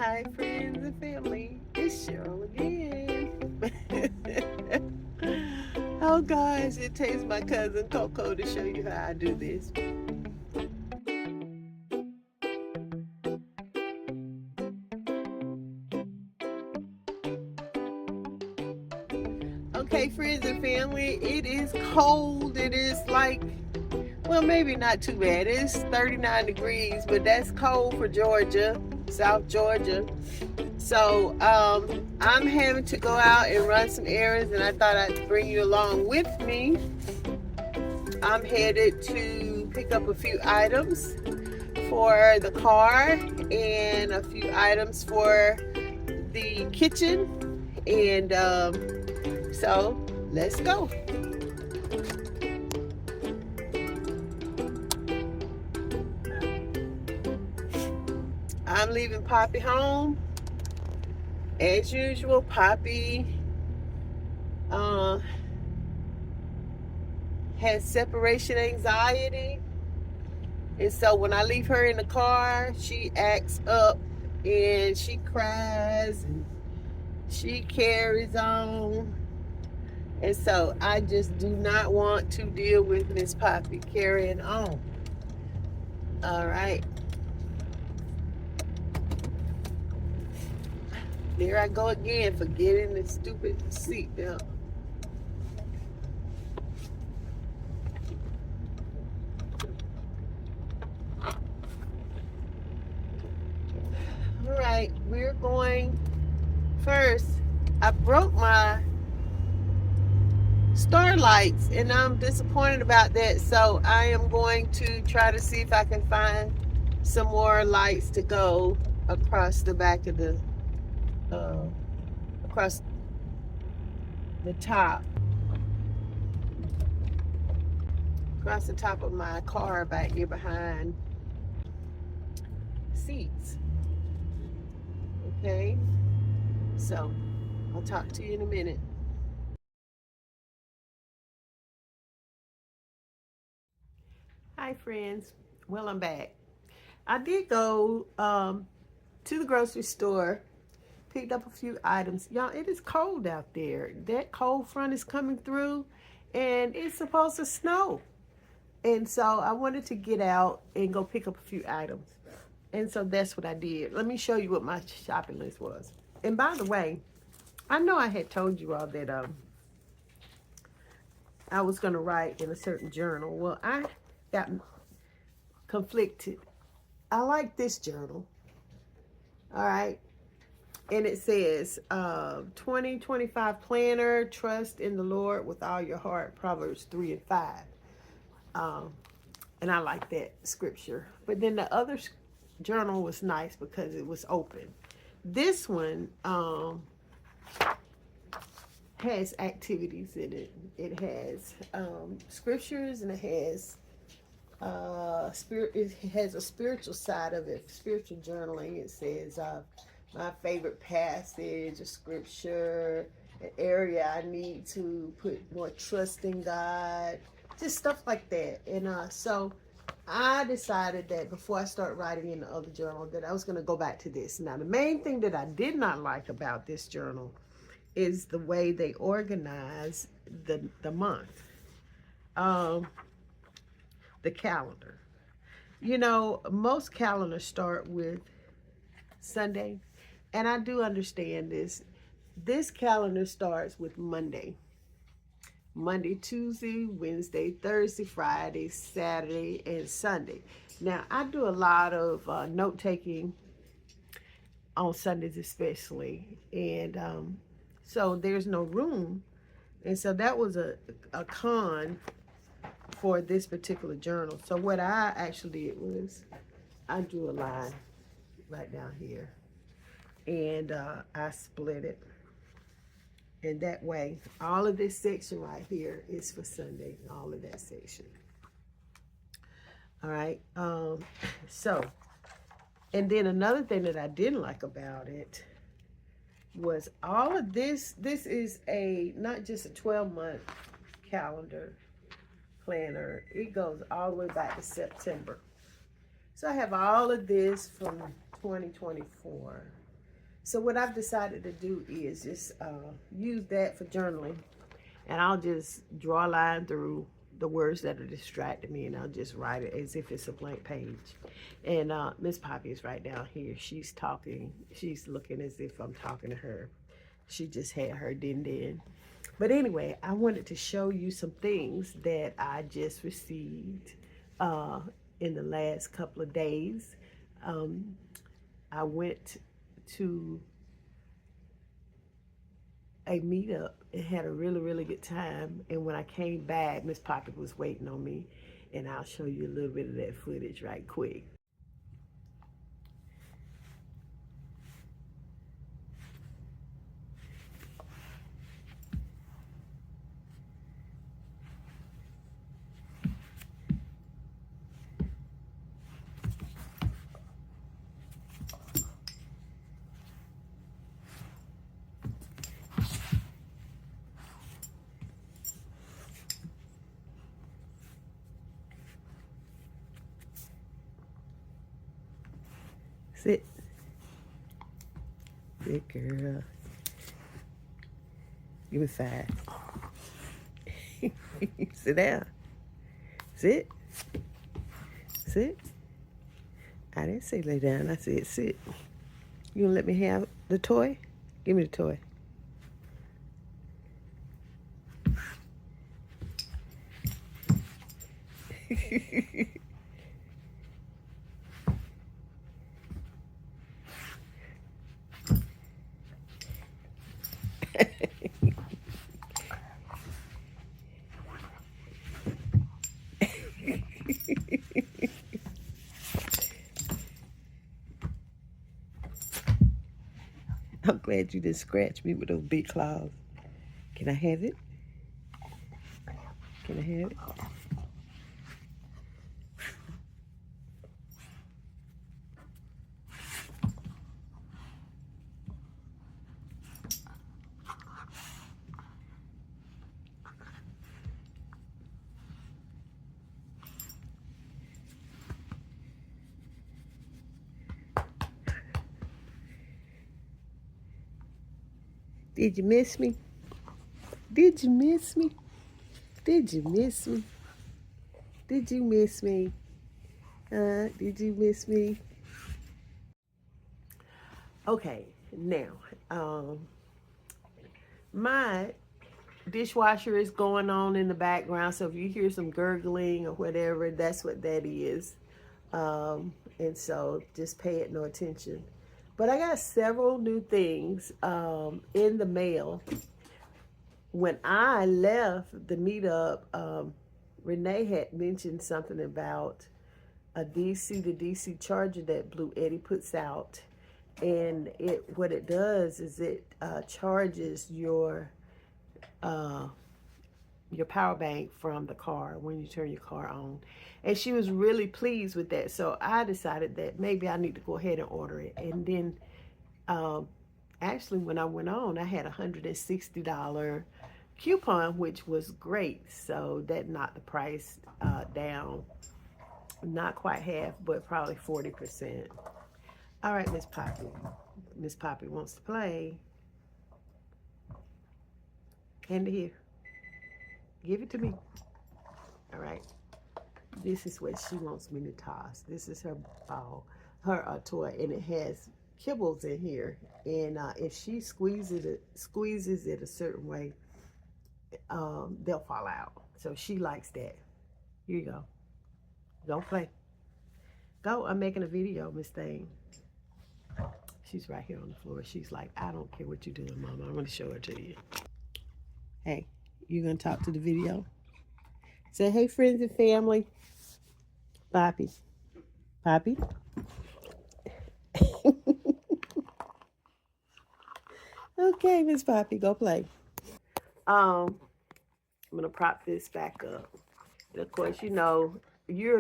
Hi, friends and family. It's Cheryl again. Oh, guys, it takes my cousin Coco to show you how I do this. Okay, friends and family, it is cold. It is like, well, maybe not too bad. It's 39 degrees, but that's cold for Georgia, South Georgia. So I'm having to go out and run some errands, and I thought I'd bring you along with me. I'm headed to pick up a few items for the car and a few items for the kitchen. And so let's go. I'm leaving Poppy home. As usual, Poppy uh, has separation anxiety. And so when I leave her in the car, she acts up and she cries and she carries on. And so I just do not want to deal with Miss Poppy carrying on. All right. There I go again, forgetting the stupid seatbelt. All right, we're going first. I broke my star lights and I'm disappointed about that. So I am going to try to see if I can find some more lights to go across the back of the, across the top. Across the top of my car back here behind seats. Okay, so I'll talk to you in a minute. Hi, friends. Well, I'm back. I did go to the grocery store, picked up a few items. Y'all, it is cold out there. That cold front is coming through, and it's supposed to snow. And so I wanted to get out and go pick up a few items. And so that's what I did. Let me show you what my shopping list was. And by the way, I know I had told you all that I was going to write in a certain journal. Well, I got conflicted. I like this journal. All right. And it says 2025 planner, trust in the Lord with all your heart, Proverbs 3 and 5. And I like that scripture. But then the other journal was nice because it was open. This one has activities in it. It has scriptures, and it has it has a spiritual side of it, spiritual journaling. It says my favorite passage of scripture, an area I need to put more trust in God, just stuff like that. And so I decided that before I start writing in the other journal that I was going to go back to this. Now, the main thing that I did not like about this journal is the way they organize the month, the calendar. You know, most calendars start with Sunday, and I do understand this. This calendar starts with Monday. Monday, Tuesday, Wednesday, Thursday, Friday, Saturday, and Sunday. Now, I do a lot of note taking on Sundays, especially, and so there's no room, and so that was a con for this particular journal. So what I actually did was I drew a line right down here, and I split it. And that way, all of this section right here is for Sunday, all of that section. All right. So, and then another thing that I didn't like about it was all of this. This is not just a 12-month calendar planner. It goes all the way back to September. So I have all of this from 2024. So what I've decided to do is just use that for journaling. And I'll just draw a line through the words that are distracting me, and I'll just write it as if it's a blank page. And Miss Poppy is right down here. She's talking. She's looking as if I'm talking to her. She just had her din. But anyway, I wanted to show you some things that I just received in the last couple of days. I went to a meetup and had a really good time. And when I came back, Miss Poppy was waiting on me, and I'll show you a little bit of that footage right quick. Sit. Good girl. Give me 5. Sit down. Sit. Sit. I didn't say lay down. I said sit. You gonna let me have the toy? Give me the toy. I'm glad you didn't scratch me with those big claws. Can I have it? Can I have it? Did you miss me? Did you miss me? Did you miss me? Did you miss me? Did you miss me? Okay, now, my dishwasher is going on in the background, so if you hear some gurgling or whatever, that's what that is. And so just pay it no attention. But I got several new things in the mail. When I left the meetup, Renee had mentioned something about a DC to DC charger that Blue Eddie puts out. And what it does is it charges your power bank from the car when you turn your car on. And she was really pleased with that. So I decided that maybe I need to go ahead and order it. And then actually when I went on, I had a $160 coupon, which was great. So that knocked the price down. Not quite half, but probably 40%. All right, Miss Poppy. Miss Poppy wants to play. Hand it here. Give it to me. All right. This is what she wants me to toss. This is her ball, her toy, and it has kibbles in here. And if she squeezes it a certain way, they'll fall out. So she likes that. Here you go. Don't play. Go. I'm making a video, Miss Thing. She's right here on the floor. She's like, I don't care what you're doing, Mama. I'm going to show it to you. Hey, you going to talk to the video? Say, hey, friends and family. Poppy. Poppy. Okay, Miss Poppy, go play. I'm going to prop this back up. And of course, you know, you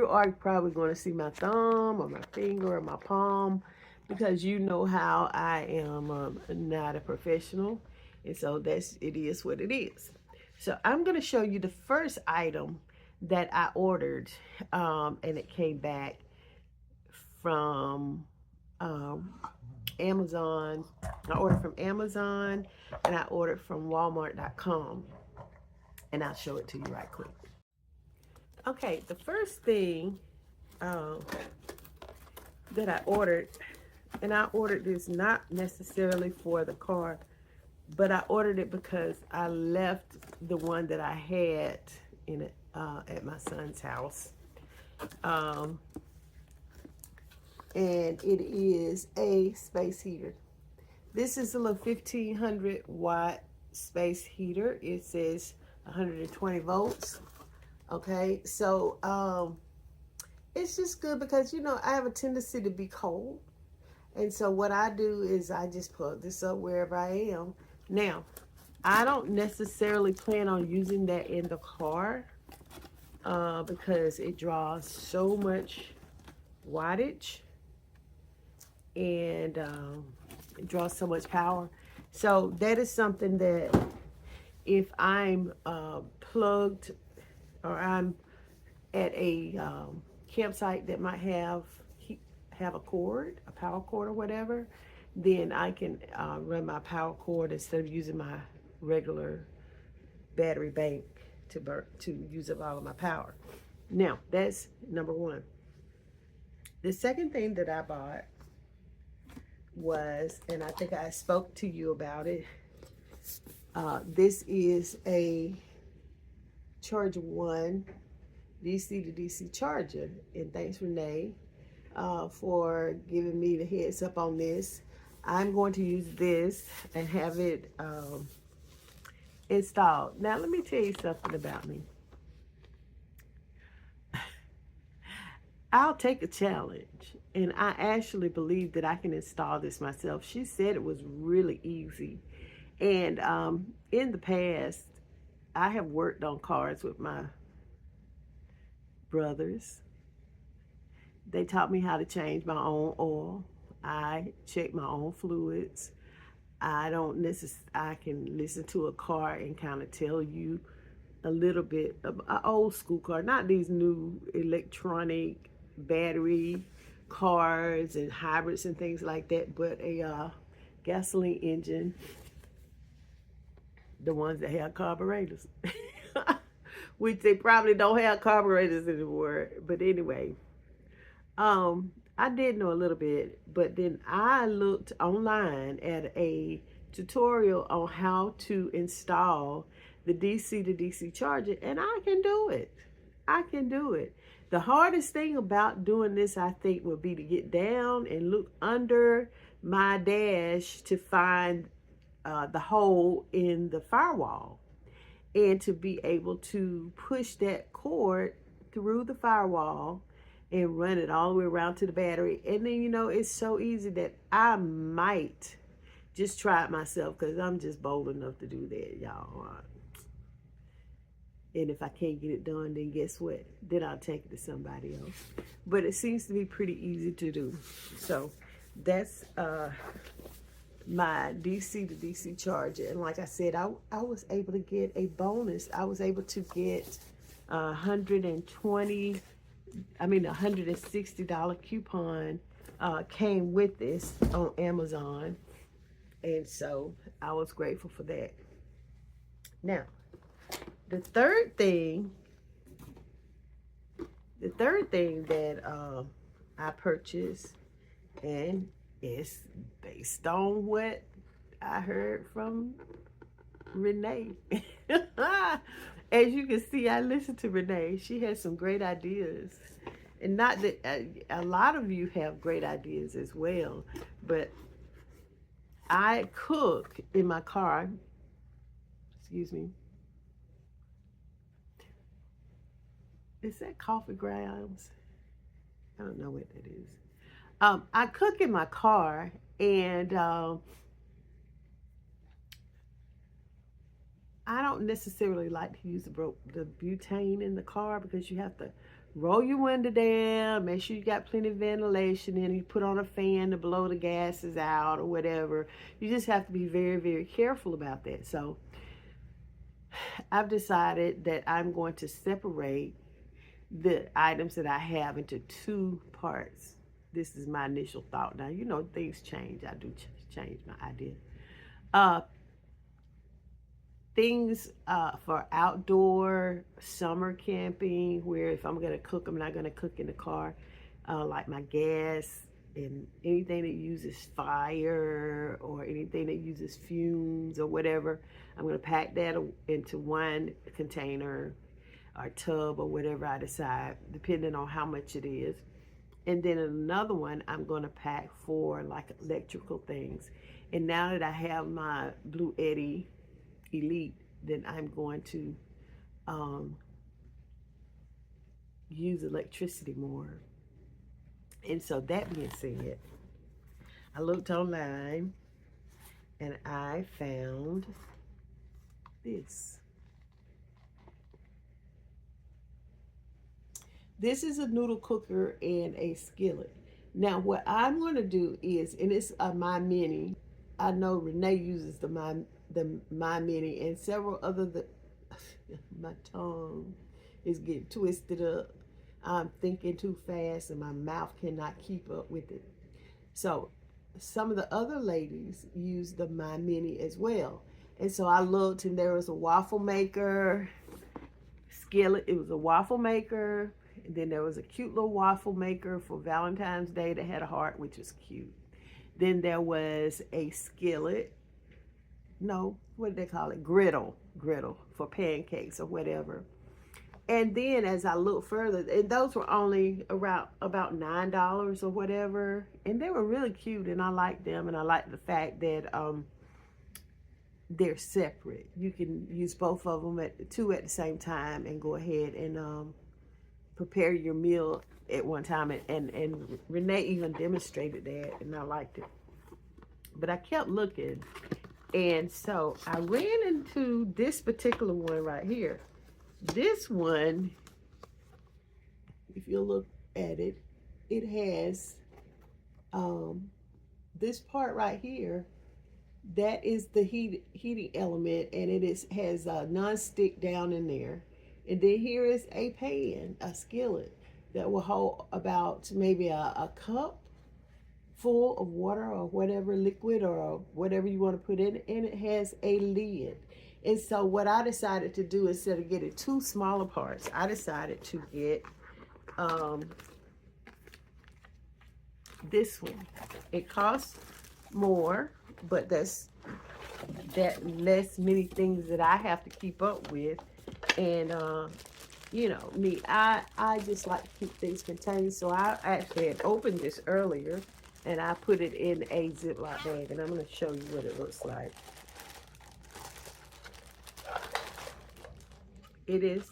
are probably going to see my thumb or my finger or my palm because you know how I am not a professional. And so it is what it is. So I'm going to show you the first item that I ordered, and it came back from Amazon. I ordered from Amazon and I ordered from Walmart.com. And I'll show it to you right quick. Okay, the first thing uh, that I ordered, and I ordered this not necessarily for the car, but I ordered it because I left the one that I had in it at my son's house. Um, and it is a space heater. This is a little 1500 watt space heater. It says 120 volts. Okay, so it's just good because, you know, I have a tendency to be cold. And so what I do is I just plug this up wherever I am. Now, I don't necessarily plan on using that in the car because it draws so much wattage and it draws so much power. So that is something that if I'm plugged or I'm at a campsite that might have a cord, a power cord or whatever, then I can run my power cord instead of using my regular battery bank to use up all of my power. Now, that's number one. The second thing that I bought was, and I think I spoke to you about it, this is a Charge 1 DC to DC charger. And thanks, Renee, for giving me the heads up on this. I'm going to use this and have it installed. Now, let me tell you something about me. I'll take a challenge, and I actually believe that I can install this myself. She said it was really easy. And in the past, I have worked on cars with my brothers. They taught me how to change my own oil. I check my own fluids. I can listen to a car and kind of tell you a little bit of an old school car, not these new electronic battery cars and hybrids and things like that, but a gasoline engine, the ones that have carburetors, which they probably don't have carburetors anymore. But anyway, I did know a little bit, but then I looked online at a tutorial on how to install the DC to DC charger, and I can do it. I can do it. The hardest thing about doing this, I think, would be to get down and look under my dash to find the hole in the firewall and to be able to push that cord through the firewall and run it all the way around to the battery. And then, you know, it's so easy that I might just try it myself because I'm just bold enough to do that, y'all. And if I can't get it done, then guess what? Then I'll take it to somebody else. But it seems to be pretty easy to do. So that's my DC to DC charger. And like I said, I was able to get a bonus. I was able to get $160 coupon came with this on Amazon. And so I was grateful for that. Now, the third thing that I purchased, and it's based on what I heard from Renee. As you can see, I listened to Renee. She has some great ideas. And not that a lot of you have great ideas as well, but I cook in my car. Excuse me. Is that coffee grounds? I don't know what that is. I cook in my car, and I don't necessarily like to use the butane in the car because you have to roll your window down, make sure you got plenty of ventilation in, you put on a fan to blow the gases out or whatever. You just have to be very, very careful about that. So I've decided that I'm going to separate the items that I have into two parts. this is my initial thought. Now, you know, things change. I do change my idea. Uh, things for outdoor summer camping, where if I'm going to cook, I'm not going to cook in the car, like my gas and anything that uses fire or anything that uses fumes or whatever. I'm going to pack that into one container or tub or whatever I decide, depending on how much it is. And then another one I'm going to pack for like electrical things. And now that I have my Blue Eddy Elite, then I'm going to use electricity more. And so that being said, I looked online and I found this. This is a noodle cooker and a skillet. Now what I'm going to do is, and it's a My Mini. I know Renee uses the My Mini, and several other my tongue is getting twisted up. I'm thinking too fast and my mouth cannot keep up with it. So some of the other ladies use the My Mini as well. And so I looked, and there was a waffle maker skillet. It was a waffle maker. And then there was a cute little waffle maker for Valentine's Day that had a heart, which was cute. Then there was a skillet. No, what do they call it? Griddle for pancakes or whatever. And then as I look further, and those were only around about $9 or whatever, and they were really cute, and I liked them, and I liked the fact that they're separate. You can use both of them at the same time and go ahead and prepare your meal at one time. And Renee even demonstrated that, and I liked it. But I kept looking, and so I ran into this particular one right here. This one, if you look at it, it has this part right here. That is the heating element, and it has a non-stick down in there. And then here is a pan, a skillet, that will hold about maybe a cup full of water or whatever, liquid or whatever you want to put in, and it has a lid. And so what I decided to do, instead of getting two smaller parts, I decided to get this one. It costs more, but that less many things that I have to keep up with. And you know me, I just like to keep things contained. So I actually had opened this earlier, and I put it in a Ziploc bag, and I'm going to show you what it looks like. It is,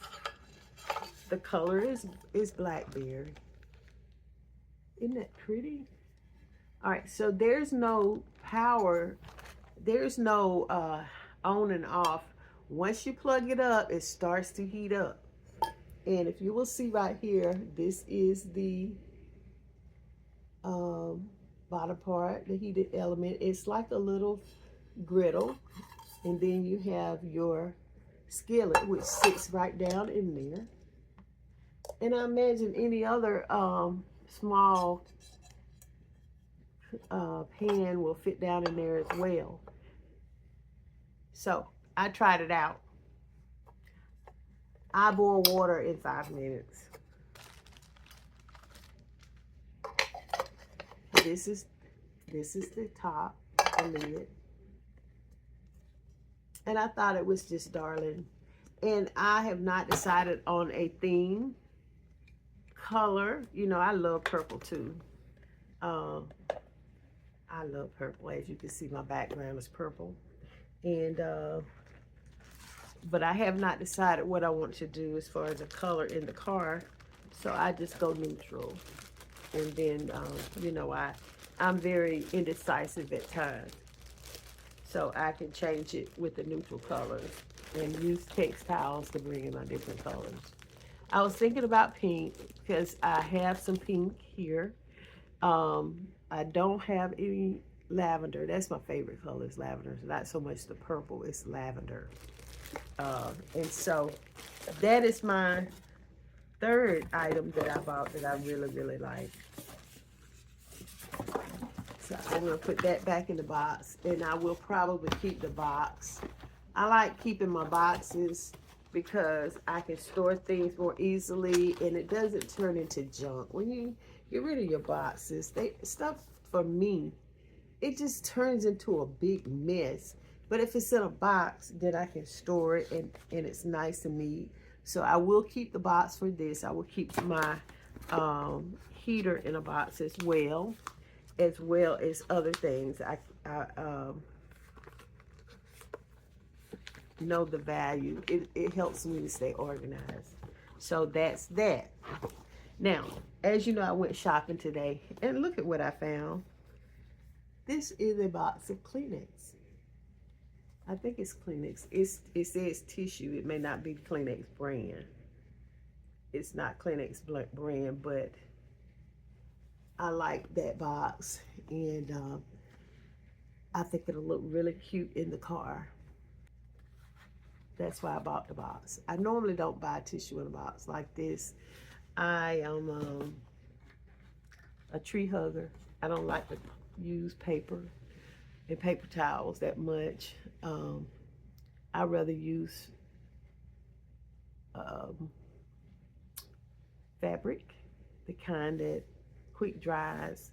the color is blackberry. Isn't that pretty? All right, so there's no power, there's no on and off. Once you plug it up, it starts to heat up. And if you will see right here, this is the bottom part, the heated element. It's like a little griddle. And then you have your skillet, which sits right down in there. And I imagine any other small pan will fit down in there as well. So I tried it out. I boil water in 5 minutes. This is the top, the lid. And I thought it was just darling. And I have not decided on a theme, color. You know, I love purple too. I love purple. As you can see, my background is purple. And but I have not decided what I want to do as far as the color in the car. So I just go neutral. And then, you know, I'm very indecisive at times. So I can change it with the neutral colors and use textiles to bring in my different colors. I was thinking about pink because I have some pink here. I don't have any lavender. That's my favorite color, is lavender. Not so much the purple, it's lavender. And so that is my third item that I bought that I really, really like. So I'm going to put that back in the box, and I will probably keep the box. I like keeping my boxes because I can store things more easily, and it doesn't turn into junk. When you get rid of your boxes, stuff for me, it just turns into a big mess. But if it's in a box, then I can store it, and it's nice and neat. So I will keep the box for this. I will keep my heater in a box as well as other things. I know the value. It helps me to stay organized. So that's that. Now, as you know, I went shopping today, and look at what I found. This is a box of Kleenex. I think it's Kleenex. It says tissue. It may not be the Kleenex brand. It's not Kleenex brand, but I like that box, and I think it'll look really cute in the car. That's why I bought the box. I normally don't buy tissue in a box like this. I am a tree hugger. I don't like to use paper and paper towels that much. I rather use fabric, the kind that quick dries.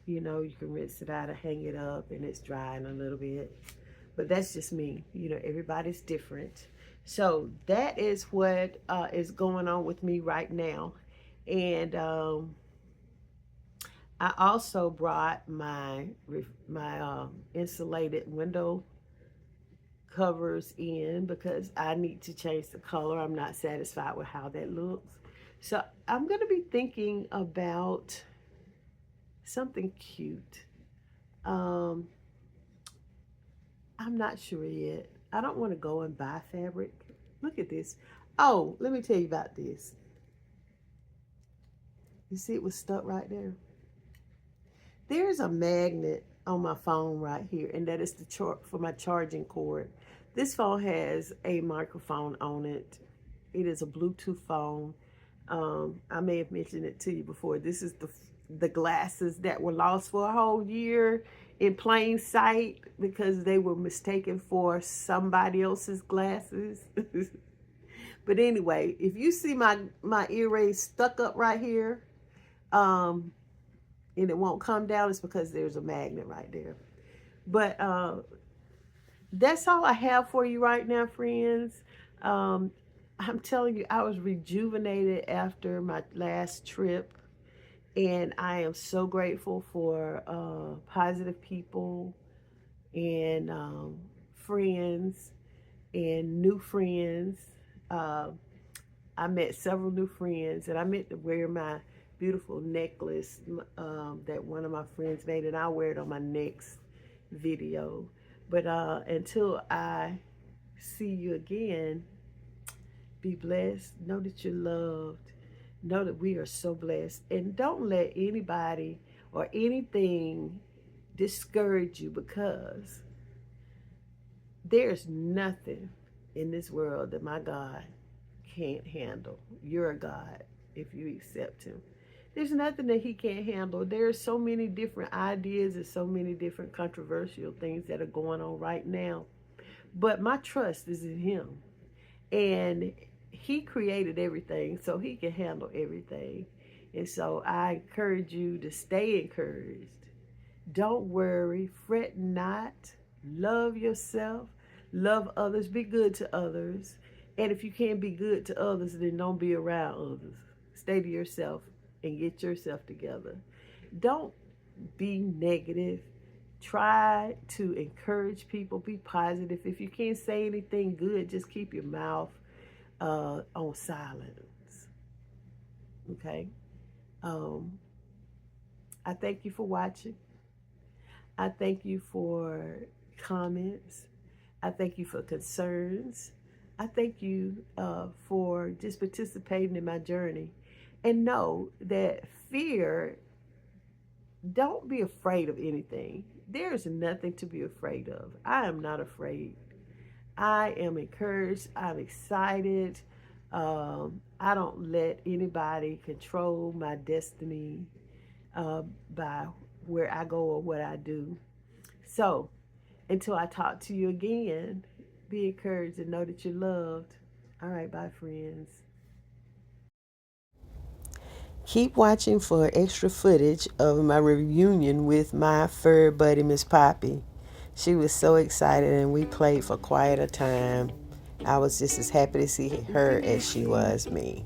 You know, you can rinse it out and hang it up, and it's drying a little bit. But that's just me. You know, everybody's different. So that is what is going on with me right now. And I also brought my insulated window covers in because I need to change the color. I'm not satisfied with how that looks. So I'm going to be thinking about something cute. I'm not sure yet. I don't want to go and buy fabric. Look at this. Oh, let me tell you about this. You see it was stuck right there? There's a magnet on my phone right here, and that is for my charging cord. This phone has a microphone on it. It is a Bluetooth phone. I may have mentioned it to you before. This is the glasses that were lost for a whole year in plain sight because they were mistaken for somebody else's glasses. But anyway, if you see my earrings stuck up right here, and it won't come down, it's because there's a magnet right there. But that's all I have for you right now, friends. I'm telling you, I was rejuvenated after my last trip, and I am so grateful for positive people and friends and new friends. I met several new friends, and I meant to wear my beautiful necklace that one of my friends made, and I'll wear it on my next video. But until I see you again, be blessed. Know that you're loved. Know that we are so blessed. And don't let anybody or anything discourage you, because there's nothing in this world that my God can't handle. You're a God if you accept him. There's nothing that he can't handle. There are so many different ideas and so many different controversial things that are going on right now. But my trust is in him. And he created everything, so he can handle everything. And so I encourage you to stay encouraged. Don't worry. Fret not. Love yourself. Love others. Be good to others. And if you can't be good to others, then don't be around others. Stay to yourself and get yourself together. Don't be negative. Try to encourage people. Be positive. If you can't say anything good, just keep your mouth on silence. Okay? I thank you for watching. I thank you for comments. I thank you for concerns. I thank you for just participating in my journey. And know that fear, don't be afraid of anything. There is nothing to be afraid of. I am not afraid. I am encouraged. I'm excited. I don't let anybody control my destiny by where I go or what I do. So until I talk to you again, be encouraged and know that you're loved. All right, bye, friends. Keep watching for extra footage of my reunion with my fur buddy, Miss Poppy. She was so excited and we played for quite a time. I was just as happy to see her as she was me.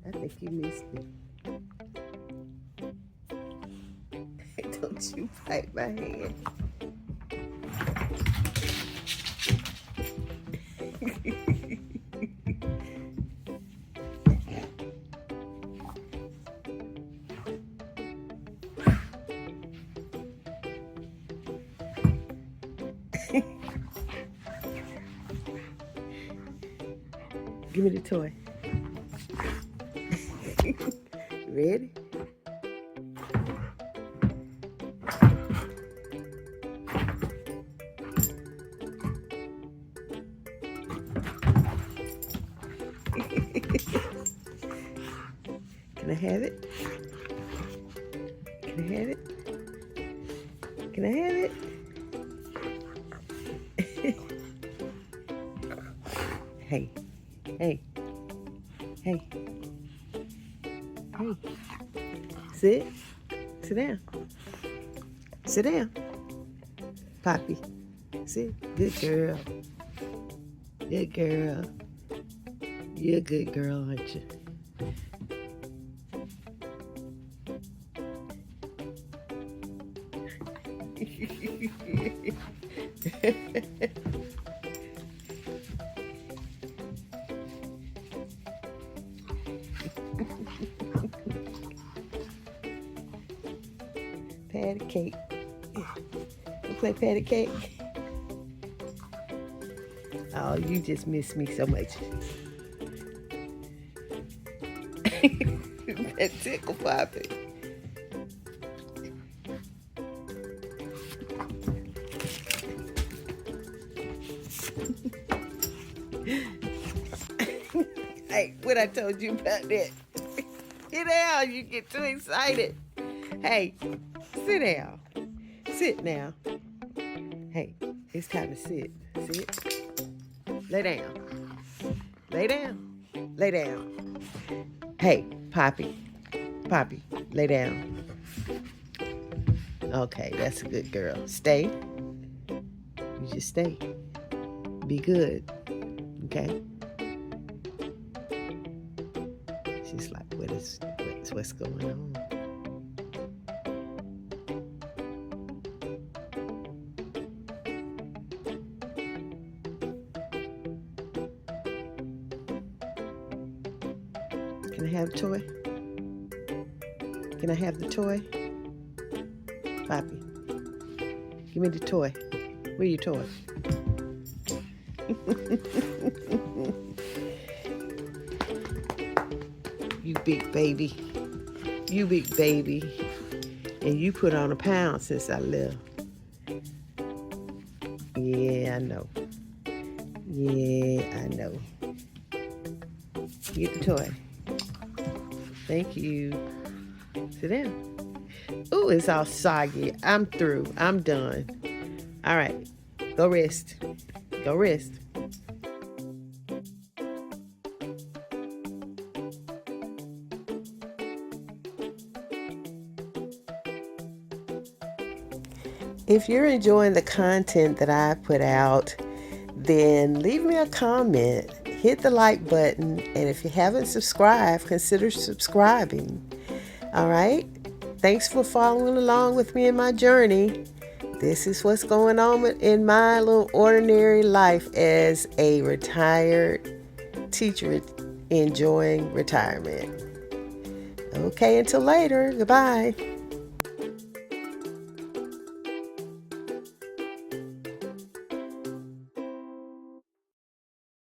I think you missed me. Don't you bite my hand. Give me the toy. Ready? Can I have it? Can I have it? Can I have it? Hey, hey, hey, hey. Sit. Sit down. Sit down. Poppy. Sit. Good girl. Good girl. You're a good girl, aren't you? Patty cake. You play patty cake? Oh, you just miss me so much. That tickle Poppy. Hey, what I told you about that? Get down, you get too excited. Hey, sit down. Sit now. Hey, it's time to sit. Sit. Lay down. Lay down. Lay down. Hey, Poppy. Poppy, lay down. Okay, that's a good girl. Stay. You just stay. Be good. Okay? She's like, what's going on? Can I have a toy? Can I have the toy? Poppy, give me the toy. Where your toy? You big baby. You big baby. And you put on a pound since I left. Yeah, I know. Yeah, I know. Get the toy. Thank you. Sit down. Ooh, it's all soggy. I'm through. I'm done. All right. Go rest. Go rest. If you're enjoying the content that I put out, then leave me a comment, hit the like button, and if you haven't subscribed, consider subscribing. All right? Thanks for following along with me in my journey. This is what's going on in my little ordinary life as a retired teacher enjoying retirement. Okay, until later. Goodbye.